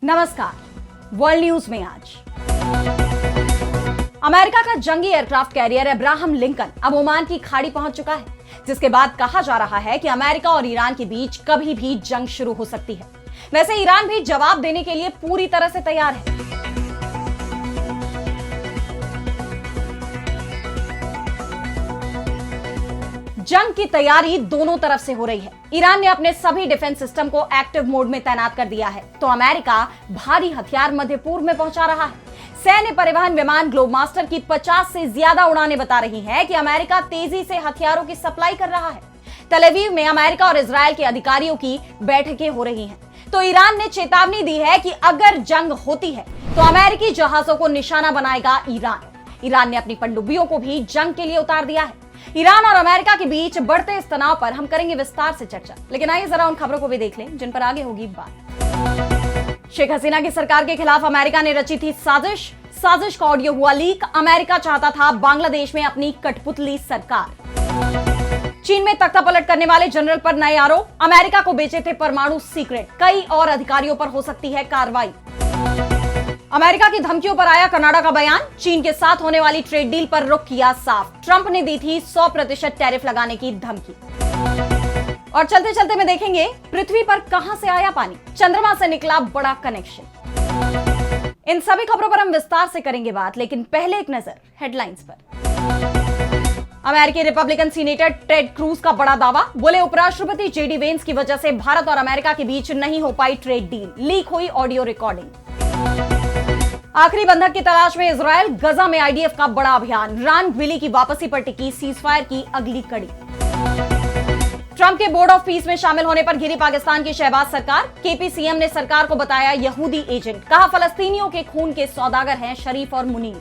नमस्कार। World news में आज अमेरिका का जंगी एयरक्राफ्ट कैरियर अब्राहम लिंकन अब ओमान की खाड़ी पहुंच चुका है, जिसके बाद कहा जा रहा है कि अमेरिका और ईरान के बीच कभी भी जंग शुरू हो सकती है। वैसे ईरान भी जवाब देने के लिए पूरी तरह से तैयार है। जंग की तैयारी दोनों तरफ से हो रही है। ईरान ने अपने सभी डिफेंस सिस्टम को एक्टिव मोड में तैनात कर दिया है, तो अमेरिका भारी हथियार मध्य पूर्व में पहुंचा रहा है। सैन्य परिवहन विमान ग्लोबमास्टर की 50 से ज्यादा उड़ानें बता रही हैं कि अमेरिका तेजी से हथियारों की सप्लाई कर रहा है। तल अवीव में अमेरिका और इजरायल के अधिकारियों की बैठकें हो रही हैं, तो ईरान ने चेतावनी दी है कि अगर जंग होती है तो अमेरिकी जहाजों को निशाना बनाएगा ईरान। ईरान ने अपनी पनडुब्बियों को भी जंग के लिए उतार दिया है। ईरान और अमेरिका के बीच बढ़ते इस तनाव पर हम करेंगे विस्तार से चर्चा, लेकिन आइए जरा उन खबरों को भी देख लें जिन पर आगे होगी बात। शेख हसीना की सरकार के खिलाफ अमेरिका ने रची थी साजिश का ऑडियो हुआ लीक। अमेरिका चाहता था बांग्लादेश में अपनी कठपुतली सरकार। चीन में तख्ता पलट करने वाले जनरल पर नए आरोप। अमेरिका को बेचे थे परमाणु सीक्रेट। कई और अधिकारियों पर हो सकती है कार्रवाई। अमेरिका की धमकियों पर आया कनाडा का बयान। चीन के साथ होने वाली ट्रेड डील पर रुख किया साफ। ट्रंप ने दी थी 100% टैरिफ लगाने की धमकी। और चलते चलते में देखेंगे पृथ्वी पर कहां से आया पानी, चंद्रमा से निकला बड़ा कनेक्शन। इन सभी खबरों पर हम विस्तार से करेंगे बात, लेकिन पहले एक नजर हेडलाइंस पर। अमेरिकी रिपब्लिकन सीनेटर टेड क्रूज का बड़ा दावा। बोले उपराष्ट्रपति जेडी वेंस की वजह से भारत और अमेरिका के बीच नहीं हो पाई ट्रेड डील। लीक हुई ऑडियो रिकॉर्डिंग। आखिरी बंधक की तलाश में इजरायल। गजा में आईडीएफ का बड़ा अभियान। रान ग्विली की वापसी पर टिकी सीजफायर की अगली कड़ी। ट्रंप के बोर्ड ऑफ पीस में शामिल होने पर घिरी पाकिस्तान की शहबाज सरकार। केपी सीएम ने सरकार को बताया यहूदी एजेंट। कहा फलस्तीनियों के खून के सौदागर हैं शरीफ और मुनीर।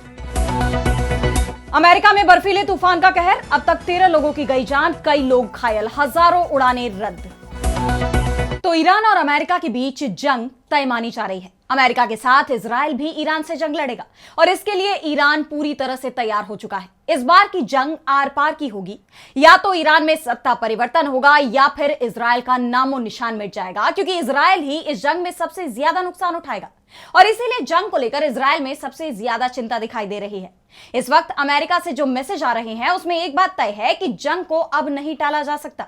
अमेरिका में बर्फीले तूफान का कहर। अब तक 13 लोगों की गई जान, कई लोग घायल, हजारों उड़ानें रद्द। तो ईरान और अमेरिका के बीच जंग तय मानी जा रही है। अमेरिका के साथ इजरायल भी ईरान से जंग लड़ेगा और इसके लिए ईरान पूरी तरह से तैयार हो चुका है। इस बार की जंग आर पार की होगी। या तो ईरान में सत्ता परिवर्तन होगा या फिर इजरायल का नामो निशान मिट जाएगा, क्योंकि इजरायल ही इस जंग में सबसे ज्यादा नुकसान उठाएगा और इसीलिए जंग को लेकर इजरायल में सबसे ज्यादा चिंता दिखाई दे रही है। इस वक्त अमेरिका से जो मैसेज आ रहे हैं उसमें एक बात तय है कि जंग को अब नहीं टाला जा सकता।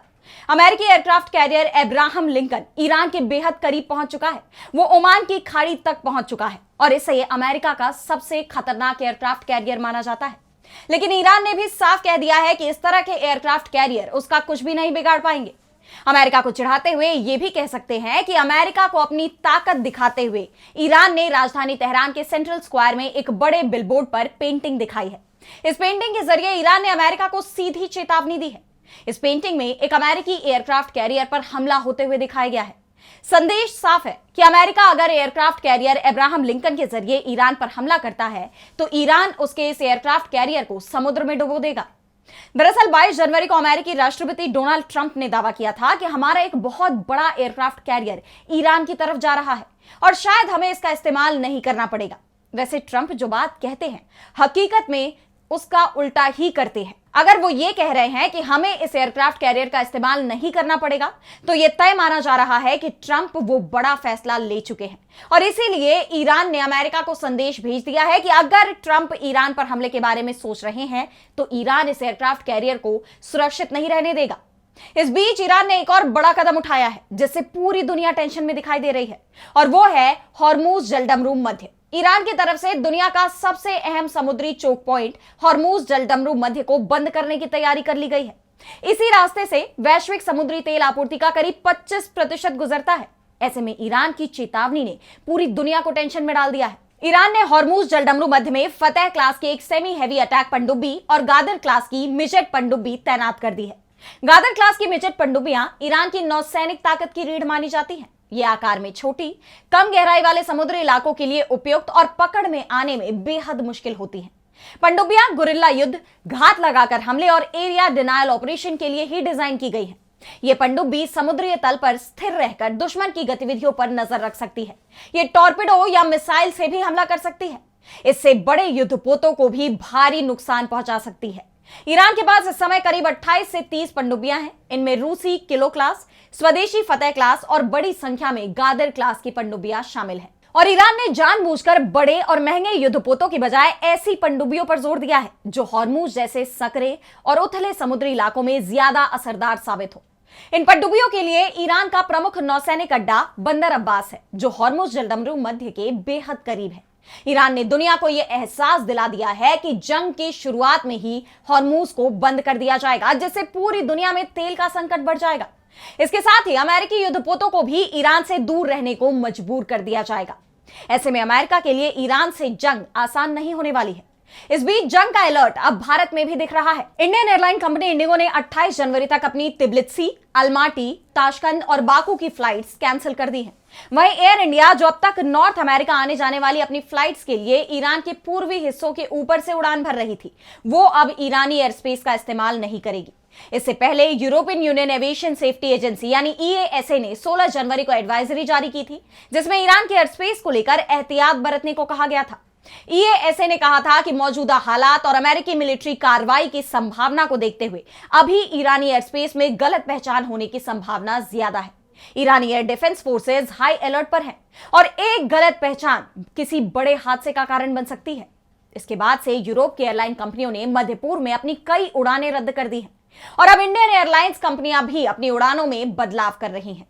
अमेरिकी aircraft carrier Abraham Lincoln Iran के बेहद करीब पहुंच चुका है। वो ओमान की खाड़ी तक पहुंच चुका है और इसे अमेरिका का सबसे खतरनाक एयरक्राफ्ट कैरियर माना जाता है। लेकिन ईरान ने भी साफ कह दिया है कि इस तरह के एयरक्राफ्ट कैरियर उसका कुछ भी नहीं बिगाड़ पाएंगे। अमेरिका को चिढ़ाते हुए ये भी कह सकते हैं कि अमेरिका को अपनी ताकत दिखाते हुए ईरान ने राजधानी तेहरान के सेंट्रल स्क्वायर में एक बड़े बिलबोर्ड पर पेंटिंग दिखाई है। इस पेंटिंग के जरिए ईरान ने अमेरिका को सीधी चेतावनी दी है। इस पेंटिंग में एक अमेरिकी एयरक्राफ्ट कैरियर पर हमला होते हुए दिखाया गया है। संदेश साफ है कि अमेरिका अगर एयरक्राफ्ट कैरियर अब्राहम लिंकन के जरिए ईरान पर हमला करता है तो ईरान उसके इस एयरक्राफ्ट कैरियर को समुद्र में डुबो देगा। दरअसल 22 जनवरी को अमेरिकी राष्ट्रपति डोनाल्ड ट्रंप ने दावा किया था कि हमारा एक बहुत बड़ा एयरक्राफ्ट कैरियर ईरान की तरफ जा रहा है और शायद हमें इसका इस्तेमाल नहीं करना पड़ेगा। वैसे ट्रंप जो बात कहते हैं हकीकत में उसका उल्टा ही करते हैं। अगर वो ये कह रहे हैं कि हमें इस एयरक्राफ्ट कैरियर का इस्तेमाल नहीं करना पड़ेगा, तो ये तय माना जा रहा है कि ट्रंप वो बड़ा फैसला ले चुके हैं और इसीलिए ईरान ने अमेरिका को संदेश भेज दिया है कि अगर ट्रंप ईरान पर हमले के बारे में सोच रहे हैं तो ईरान इस एयरक्राफ्ट कैरियर को सुरक्षित नहीं रहने देगा। इस बीच ईरान ने एक और बड़ा कदम उठाया है जिससे पूरी दुनिया टेंशन में दिखाई दे रही है और वो है हॉर्मूज जलडमरू मध्य। ईरान की तरफ से दुनिया का सबसे अहम समुद्री चोक पॉइंट हॉर्मूज जलडमरू मध्य को बंद करने की तैयारी कर ली गई है। इसी रास्ते से वैश्विक समुद्री तेल आपूर्ति का करीब 25% गुजरता है। ऐसे में ईरान की चेतावनी ने पूरी दुनिया को टेंशन में डाल दिया है। ईरान ने हॉर्मूज जलडमरू मध्य में फतेह क्लास की एक सेमी हैवी अटैक पनडुब्बी और गादर क्लास की मिजेट पनडुब्बी तैनात कर दी है। गादर क्लास की मिजेट पनडुब्बियां ईरान की नौसैनिक ताकत की रीढ़ मानी जाती हैं। ये आकार में छोटी, कम गहराई वाले समुद्री इलाकों के लिए उपयुक्त और पकड़ में आने में बेहद मुश्किल होती हैं। पनडुब्बियां गुरिल्ला युद्ध, घात लगाकर हमले और एरिया डिनायल ऑपरेशन के लिए ही डिजाइन की गई है। ये पनडुब्बी समुद्री तल पर स्थिर रहकर दुश्मन की गतिविधियों पर नजर रख सकती है। ये टॉर्पिडो या मिसाइल से भी हमला कर सकती है। इससे बड़े युद्धपोतों को भी भारी नुकसान पहुंचा सकती है। ईरान के पास इस समय करीब 28 से 30 पनडुब्बियां हैं। इनमें रूसी किलो क्लास, स्वदेशी फतेह क्लास और बड़ी संख्या में गादर क्लास की पनडुब्बियां शामिल हैं। और ईरान ने जानबूझकर बड़े और महंगे युद्धपोतों की बजाय ऐसी पनडुब्बियों पर जोर दिया है जो हॉर्मूज जैसे सकरे और उथले समुद्री इलाकों में ज्यादा असरदार साबित हो। इन पनडुब्बियों के लिए ईरान का प्रमुख नौसैनिक अड्डा बंदर अब्बास है, जो हॉर्मूज जलडमरू मध्य के बेहद करीब है। ईरान ने दुनिया को यह एहसास दिला दिया है कि जंग की शुरुआत में ही हॉर्मूज को बंद कर दिया जाएगा, जिससे पूरी दुनिया में तेल का संकट बढ़ जाएगा। इसके साथ ही अमेरिकी युद्धपोतों को भी ईरान से दूर रहने को मजबूर कर दिया जाएगा। ऐसे में अमेरिका के लिए ईरान से जंग आसान नहीं होने वाली है। इस बीच जंग का अलर्ट अब भारत में भी दिख रहा है। इंडियन एयरलाइन कंपनी इंडिगो ने 28 जनवरी तक अपनी तिब्लित्सी, अलमाटी, ताशकंद और बाकू की फ्लाइट्स कैंसिल कर दी हैं। वहीं एयर इंडिया, जो अब तक नॉर्थ अमेरिका आने जाने वाली अपनी फ्लाइट्स के लिए ईरान के पूर्वी हिस्सों के ऊपर से उड़ान भर रही थी, वो अब ईरानी एयर स्पेस का इस्तेमाल नहीं करेगी। इससे पहले European union aviation safety agency यानी EASA ने 16 जनवरी को एडवाइजरी जारी की थी, जिसमें ईरान के एयर स्पेस को लेकर एहतियात बरतने को कहा गया था। EASA ने कहा था कि मौजूदा हालात और अमेरिकी मिलिट्री कार्रवाई की संभावना को देखते हुए अभी ईरानी एयर स्पेस में गलत पहचान होने की संभावना ज्यादा है। ईरानी air defence forces high alert पर हैं और एक गलत पहचान किसी बड़े हादसे का कारण बन सकती है। इसके बाद से यूरोप की एयरलाइन कंपनियों ने मध्य पूर्व में अपनी कई उड़ानें रद्द कर दी हैं और अब इंडियन एयरलाइंस कंपनियां भी अपनी उड़ानों में बदलाव कर रही हैं।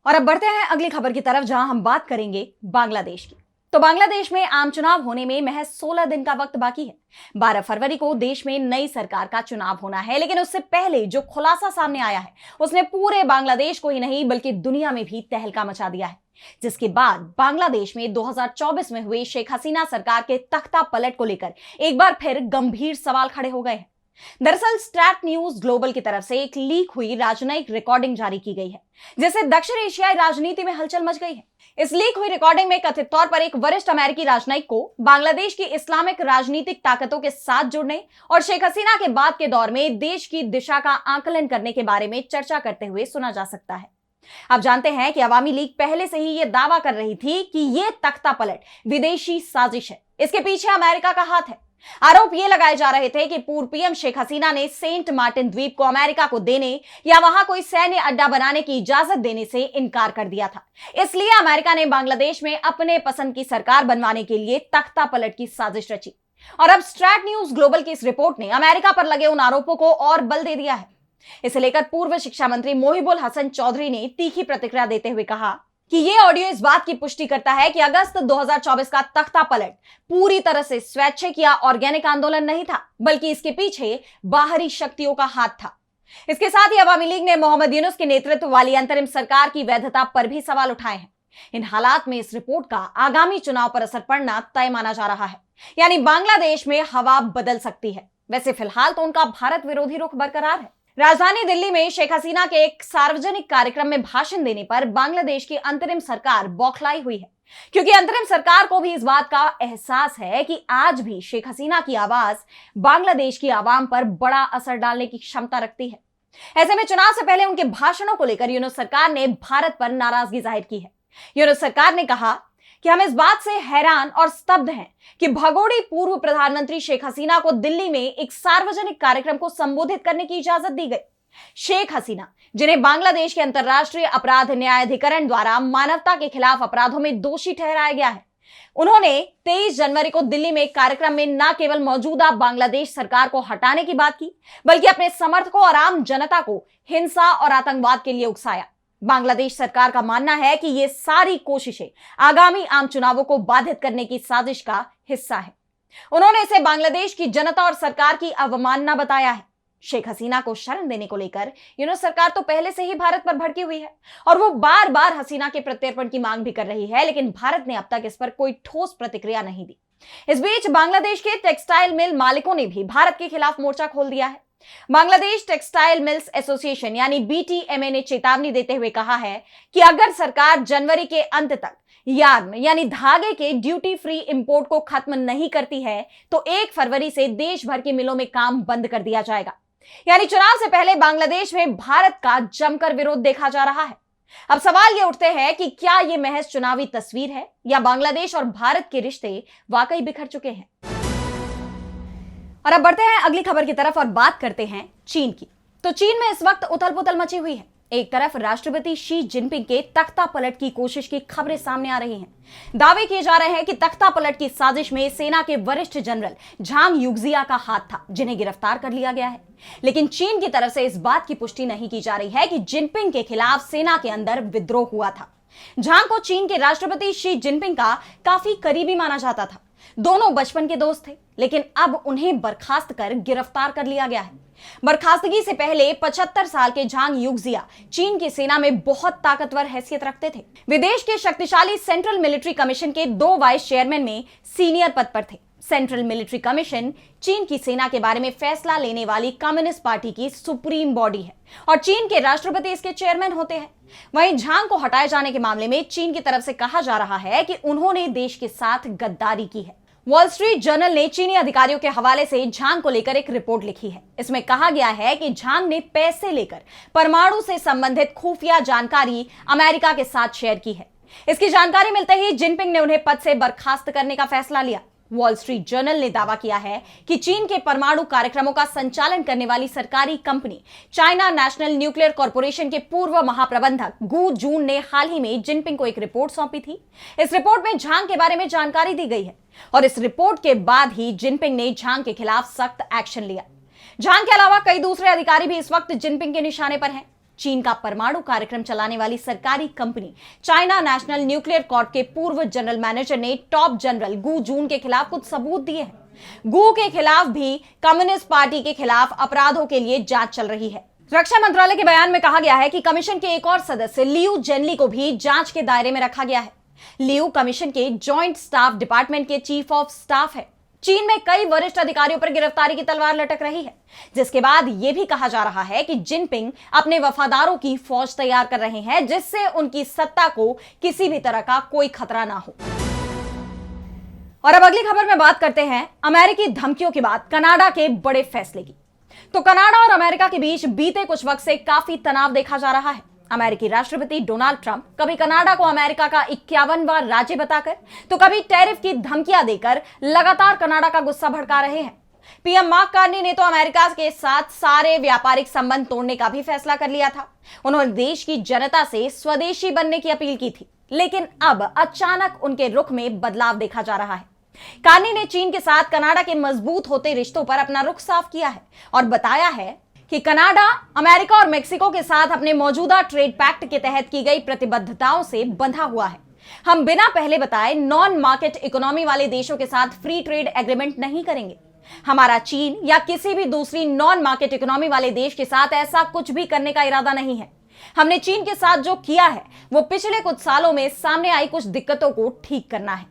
और अब बढ़ते हैं अगली खबर की तरफ, जहां हम बात करेंगे बांग्लादेश की। तो बांग्लादेश में आम चुनाव होने में महज 16 दिन का वक्त बाकी है। 12 फरवरी को देश में नई सरकार का चुनाव होना है, लेकिन उससे पहले जो खुलासा सामने आया है उसने पूरे बांग्लादेश को ही नहीं बल्कि दुनिया में भी तहलका मचा दिया है। जिसके बाद बांग्लादेश में 2024 में हुई शेख हसीना सरकार के तख्ता पलट को लेकर एक बार फिर गंभीर सवाल खड़े हो गए हैं। दरअसल स्टैट न्यूज ग्लोबल की तरफ से एक लीक हुई राजनयिक रिकॉर्डिंग जारी की गई है, जिससे दक्षिण एशियाई राजनीति में हलचल मच गई है। इस लीक हुई रिकॉर्डिंग में कथित तौर पर एक वरिष्ठ अमेरिकी राजनयिक को बांग्लादेश की इस्लामिक राजनीतिक ताकतों के साथ जुड़ने और शेख हसीना के बाद के दौर में देश की दिशा का आकलन करने के बारे में चर्चा करते हुए सुना जा सकता है। आप जानते हैं कि अवामी लीग पहले से ही यह दावा कर रही थी कि यह तख्ता पलट विदेशी साजिश है, इसके पीछे अमेरिका का हाथ है। आरोप ये लगाए जा रहे थे कि पूर्व पीएम शेख हसीना ने सेंट मार्टिन द्वीप को अमेरिका को देने या वहां कोई सैन्य अड्डा बनाने की इजाजत देने से इनकार कर दिया था। इसलिए अमेरिका ने बांग्लादेश में अपने पसंद की सरकार बनवाने के लिए तख्ता पलट की साजिश रची। और अब स्ट्रैट न्यूज ग्लोबल की इस रिपोर्ट ने अमेरिका पर लगे उन आरोपों को और बल दे दिया है। इसे लेकर पूर्व शिक्षा मंत्री मोहिबुल हसन चौधरी ने तीखी प्रतिक्रिया देते हुए कहा कि यह ऑडियो इस बात की पुष्टि करता है कि अगस्त 2024 का तख्ता पलट पूरी तरह से स्वैच्छिक या ऑर्गेनिक आंदोलन नहीं था, बल्कि इसके पीछे बाहरी शक्तियों का हाथ था। इसके साथ ही अवामी लीग ने मोहम्मद यूनुस के नेतृत्व वाली अंतरिम सरकार की वैधता पर भी सवाल उठाए हैं। इन हालात में इस रिपोर्ट का आगामी चुनाव पर असर पड़ना तय माना जा रहा है, यानी बांग्लादेश में हवा बदल सकती है। वैसे फिलहाल तो उनका भारत विरोधी रुख बरकरार है। राजधानी दिल्ली में शेख हसीना के एक सार्वजनिक कार्यक्रम में भाषण देने पर बांग्लादेश की अंतरिम सरकार बौखलाई हुई है, क्योंकि अंतरिम सरकार को भी इस बात का एहसास है कि आज भी शेख हसीना की आवाज बांग्लादेश की आवाम पर बड़ा असर डालने की क्षमता रखती है। ऐसे में चुनाव से पहले उनके भाषणों को लेकर यूनुस सरकार ने भारत पर नाराजगी जाहिर की है। यूनुस सरकार ने कहा कि हम इस बात से हैरान और स्तब्ध हैं कि भगोड़ी पूर्व प्रधानमंत्री शेख हसीना को दिल्ली में एक सार्वजनिक कार्यक्रम को संबोधित करने की इजाजत दी गई। शेख हसीना, जिन्हें बांग्लादेश के अंतर्राष्ट्रीय अपराध न्यायाधिकरण द्वारा मानवता के खिलाफ अपराधों में दोषी ठहराया गया है, उन्होंने 23 जनवरी को दिल्ली में एक कार्यक्रम में न केवल मौजूदा बांग्लादेश सरकार को हटाने की बात की, बल्कि अपने समर्थकों और आम जनता को हिंसा और आतंकवाद के लिए उकसाया। बांग्लादेश सरकार का मानना है कि ये सारी कोशिशें आगामी आम चुनावों को बाधित करने की साजिश का हिस्सा है। उन्होंने इसे बांग्लादेश की जनता और सरकार की अवमानना बताया है। शेख हसीना को शरण देने को लेकर यूनुस सरकार तो पहले से ही भारत पर भड़की हुई है और वो बार बार हसीना के प्रत्यर्पण की मांग भी कर रही है, लेकिन भारत ने अब तक इस पर कोई ठोस प्रतिक्रिया नहीं दी। इस बीच बांग्लादेश के टेक्सटाइल मिल मालिकों ने भी भारत के खिलाफ मोर्चा खोल दिया है। बांग्लादेश टेक्सटाइल मिल्स एसोसिएशन यानी BTMA ने चेतावनी देते हुए कहा है कि अगर सरकार जनवरी के अंत तक यार्न यानी धागे के ड्यूटी फ्री इंपोर्ट को खत्म नहीं करती है तो 1 फरवरी से देश भर की मिलों में काम बंद कर दिया जाएगा। यानी चुनाव से पहले बांग्लादेश में भारत का जमकर विरोध देखा जा रहा है। अब सवाल ये उठते हैं कि क्या ये महज चुनावी तस्वीर है या बांग्लादेश और भारत के रिश्ते वाकई बिखर चुके हैं। और अब बढ़ते हैं अगली खबर की तरफ और बात करते हैं चीन की। तो चीन में इस वक्त उथल पुथल मची हुई है। एक तरफ राष्ट्रपति शी जिनपिंग के तख्ता पलट की कोशिश की खबरें सामने आ रही हैं। दावे किए जा रहे हैं कि तख्ता पलट की साजिश में सेना के वरिष्ठ जनरल झांग युक्जिया का हाथ था, जिन्हें गिरफ्तार कर लिया गया है। लेकिन चीन की तरफ से इस बात की पुष्टि नहीं की जा रही है कि जिनपिंग के खिलाफ सेना के अंदर विद्रोह हुआ था। झांग को चीन के राष्ट्रपति शी जिनपिंग का काफी करीबी माना जाता था। दोनों बचपन के दोस्त थे, लेकिन अब उन्हें बर्खास्त कर गिरफ्तार कर लिया गया है। बर्खास्तगी से पहले 75 साल के झांग युक्जिया चीन की सेना में बहुत ताकतवर हैसियत रखते थे। विदेश के शक्तिशाली सेंट्रल मिलिट्री कमीशन के 2 वाइस चेयरमैन में सीनियर पद पर थे। सेंट्रल मिलिट्री कमीशन चीन की सेना के बारे में फैसला लेने वाली कम्युनिस्ट पार्टी की सुप्रीम बॉडी है और चीन के राष्ट्रपति इसके चेयरमैन होते हैं। वहीं झांग को हटाए जाने के मामले में चीन की तरफ से कहा जा रहा है कि उन्होंने देश के साथ गद्दारी की है। वॉल स्ट्रीट जर्नल ने चीनी अधिकारियों के हवाले से झांग को लेकर एक रिपोर्ट लिखी है। इसमें कहा गया है कि झांग ने पैसे लेकर परमाणु से संबंधित खुफिया जानकारी अमेरिका के साथ शेयर की है। इसकी जानकारी मिलते ही जिनपिंग ने उन्हें पद से बर्खास्त करने का फैसला लिया। वॉल स्ट्रीट जर्नल ने दावा किया है कि चीन के परमाणु कार्यक्रमों का संचालन करने वाली सरकारी company China national nuclear corporation के पूर्व महाप्रबंधक गु जून ने हाल ही में जिनपिंग को एक रिपोर्ट सौंपी थी। इस रिपोर्ट में झांग के बारे में जानकारी दी गई है और इस रिपोर्ट के बाद ही जिनपिंग ने झांग के खिलाफ सख्त एक्शन लिया। झांग के अलावा कई दूसरे अधिकारी भी इस वक्त जिनपिंग के निशाने पर हैं। चीन का परमाणु कार्यक्रम चलाने वाली सरकारी company China national nuclear Corp के पूर्व जनरल मैनेजर ने टॉप जनरल गु जून के खिलाफ कुछ सबूत दिए हैं। गु के खिलाफ भी कम्युनिस्ट पार्टी के खिलाफ अपराधों के लिए जांच चल रही है। रक्षा मंत्रालय के बयान में कहा गया है कि कमीशन के एक और सदस्य लियू जेनली को भी जांच के दायरे में रखा गया है। लियू कमीशन के जॉइंट स्टाफ डिपार्टमेंट के चीफ ऑफ स्टाफ है। चीन में कई वरिष्ठ अधिकारियों पर गिरफ्तारी की तलवार लटक रही है, जिसके बाद यह भी कहा जा रहा है कि जिनपिंग अपने वफादारों की फौज तैयार कर रहे हैं, जिससे उनकी सत्ता को किसी भी तरह का कोई खतरा ना हो। और अब अगली खबर में बात करते हैं अमेरिकी धमकियों के बाद कनाडा के बड़े फैसले की। तो कनाडा और अमेरिका के बीच बीते कुछ वक्त से काफी तनाव देखा जा रहा है। अमेरिकी राष्ट्रपति डोनाल्ड ट्रंप कभी कनाडा को अमेरिका का 51वां राज्य बताकर तो कभी टैरिफ की धमकियां देकर लगातार कनाडा का गुस्सा भड़का रहे हैं। पीएम मार्क कार्नी ने तो अमेरिका के साथ सारे व्यापारिक संबंध तोड़ने का भी फैसला कर लिया था। उन्होंने देश की जनता से स्वदेशी बनने की अपील की थी, लेकिन अब अचानक उनके रुख में बदलाव देखा जा रहा है। कार्नी ने चीन के साथ कनाडा के मजबूत होते रिश्तों पर अपना रुख साफ किया है और बताया है कि कनाडा अमेरिका और मेक्सिको के साथ अपने मौजूदा ट्रेड पैक्ट के तहत की गई प्रतिबद्धताओं से बंधा हुआ है। हम बिना पहले बताए नॉन मार्केट इकोनॉमी वाले देशों के साथ फ्री ट्रेड एग्रीमेंट नहीं करेंगे। हमारा चीन या किसी भी दूसरी नॉन मार्केट इकोनॉमी वाले देश के साथ ऐसा कुछ भी करने का इरादा नहीं है। हमने चीन के साथ जो किया है वो पिछले कुछ सालों में सामने आई कुछ दिक्कतों को ठीक करना है।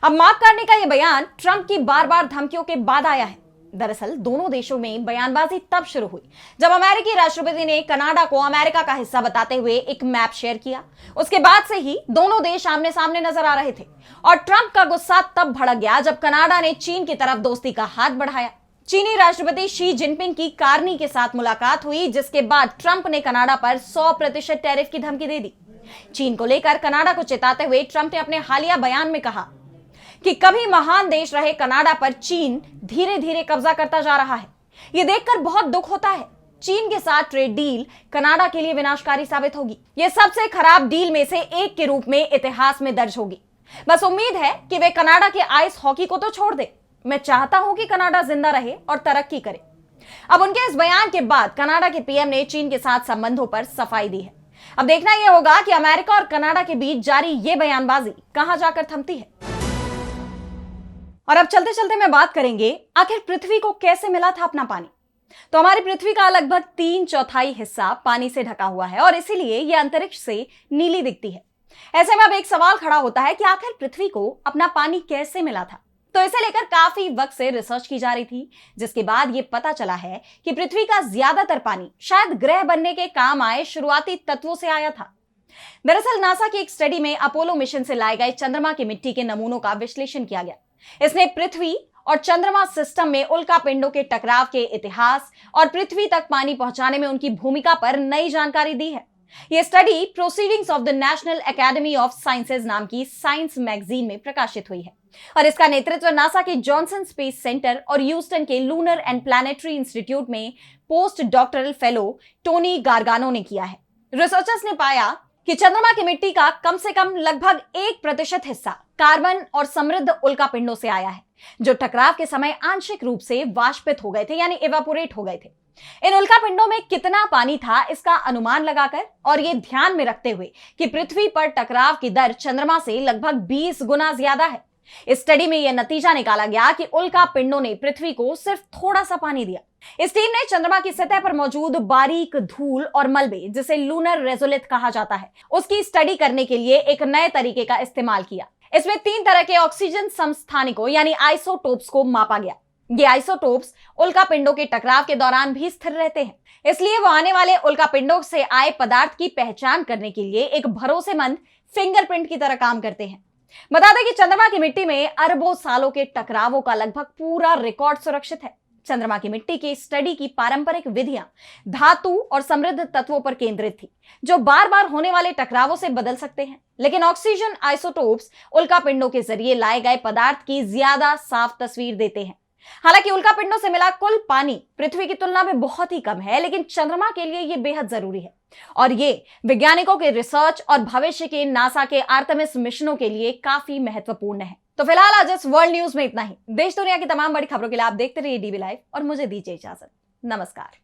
अब मार्क कार्नी का यह बयान ट्रंप की बार बार धमकियों के बाद आया है। दरअसल दोनों देशों में बयानबाजी तब शुरू हुई जब अमेरिकी राष्ट्रपति ने कनाडा को अमेरिका का हिस्सा बताते हुए एक मैप शेयर किया। उसके बाद से ही दोनों देश आमने सामने नजर आ रहे थे और ट्रंप का गुस्सा तब भड़क गया जब कनाडा ने चीन की तरफ दोस्ती का हाथ बढ़ाया। चीनी राष्ट्रपति शी जिनपिंग की कार्नी के साथ मुलाकात हुई, जिसके बाद ट्रंप ने कनाडा पर 100% टैरिफ की धमकी दे दी। चीन को लेकर कनाडा को चेताते हुए ट्रंप ने अपने हालिया बयान में कहा कि कभी महान देश रहे कनाडा पर चीन धीरे धीरे कब्जा करता जा रहा है। यह देखकर बहुत दुख होता है। चीन के साथ ट्रेड डील कनाडा के लिए विनाशकारी साबित होगी। यह सबसे खराब डील में से एक के रूप में इतिहास में दर्ज होगी। बस उम्मीद है कि वे कनाडा के आइस हॉकी को तो छोड़ दे। मैं चाहता हूं कि कनाडा जिंदा रहे और तरक्की करे। अब उनके इस बयान के बाद कनाडा के पीएम ने चीन के साथ संबंधों पर सफाई दी है। अब देखना यह होगा कि अमेरिका और कनाडा के बीच जारी यह बयानबाजी कहां जाकर थमती है। और अब चलते चलते मैं बात करेंगे आखिर पृथ्वी को कैसे मिला था अपना पानी। तो हमारी पृथ्वी का लगभग 3/4 हिस्सा पानी से ढका हुआ है और इसीलिए यह अंतरिक्ष से नीली दिखती है। ऐसे में अब एक सवाल खड़ा होता है कि आखिर पृथ्वी को अपना पानी कैसे मिला था। तो इसे लेकर काफी वक्त से रिसर्च की जा रही थी, जिसके बाद यह पता चला है कि पृथ्वी का ज्यादातर पानी शायद ग्रह बनने के काम आए शुरुआती तत्वों से आया था। दरअसल नासा की एक स्टडी में अपोलो मिशन से लाए गए चंद्रमा की मिट्टी के नमूनों का विश्लेषण किया गया। इसने पृथ्वी और चंद्रमा सिस्टम में उल्का पिंडों के टकराव के इतिहास और पृथ्वी तक पानी पहुंचाने में उनकी भूमिका पर नई जानकारी दी है। यह study proceedings of the national academy of sciences नाम की साइंस मैगजीन में प्रकाशित हुई है और इसका नेतृत्व नासा के जॉनसन स्पेस सेंटर और ह्यूस्टन के लूनर एंड प्लैनेटरी इंस्टीट्यूट में post doctoral fellow Tony Gargano ने किया है। रिसर्चर्स ने पाया कि चंद्रमा की मिट्टी का कम से कम लगभग 1% हिस्सा कार्बन और समृद्ध उल्कापिंडों से आया है, जो टकराव के समय आंशिक रूप से वाष्पित हो गए थे, यानी इवेपोरेट हो गए थे। इन उल्कापिंडों में कितना पानी था, इसका अनुमान लगाकर और ये ध्यान में रखते हुए कि पृथ्वी पर टकराव की दर चंद्रमा से लगभग 20 गुना ज्यादा है, इस स्टडी में यह नतीजा निकाला गया कि उल्कापिंडों ने पृथ्वी को सिर्फ थोड़ा सा पानी दिया। इस टीम ने चंद्रमा की सतह पर मौजूद बारीक धूल और मलबे, जिसे लूनर रेजोलिथ कहा जाता है, उसकी स्टडी करने के लिए एक नए तरीके का इस्तेमाल किया। इसमें 3 तरह के ऑक्सीजन समस्थानिकों यानी आइसोटोप्स को मापा गया। ये आइसोटोप्स उल्कापिंडों के टकराव के दौरान भी स्थिर रहते हैं, इसलिए वो आने वाले उल्कापिंडों से आए पदार्थ की पहचान करने के लिए एक भरोसेमंद फिंगरप्रिंट की तरह काम करते हैं। बता दें कि चंद्रमा की मिट्टी में अरबों सालों के टकरावों का लगभग पूरा रिकॉर्ड सुरक्षित है। चंद्रमा की मिट्टी की स्टडी की पारंपरिक विधियां धातु और समृद्ध तत्वों पर केंद्रित थी, जो बार बार होने वाले टकरावों से बदल सकते हैं। लेकिन ऑक्सीजन आइसोटोप्स उल्कापिंडों के जरिए लाए गए पदार्थ की ज्यादा साफ तस्वीर देते हैं। हालांकि उल्कापिंडों से मिला कुल पानी पृथ्वी की तुलना में बहुत ही कम है, लेकिन चंद्रमा के लिए यह बेहद जरूरी है और ये वैज्ञानिकों के रिसर्च और भविष्य के नासा के आर्टेमिस मिशनों के लिए काफी महत्वपूर्ण है। तो फिलहाल आज इस वर्ल्ड न्यूज में इतना ही। देश दुनिया की तमाम बड़ी खबरों के लिए आप देखते रहिए डीवी लाइव और मुझे दीजिए इजाजत। नमस्कार।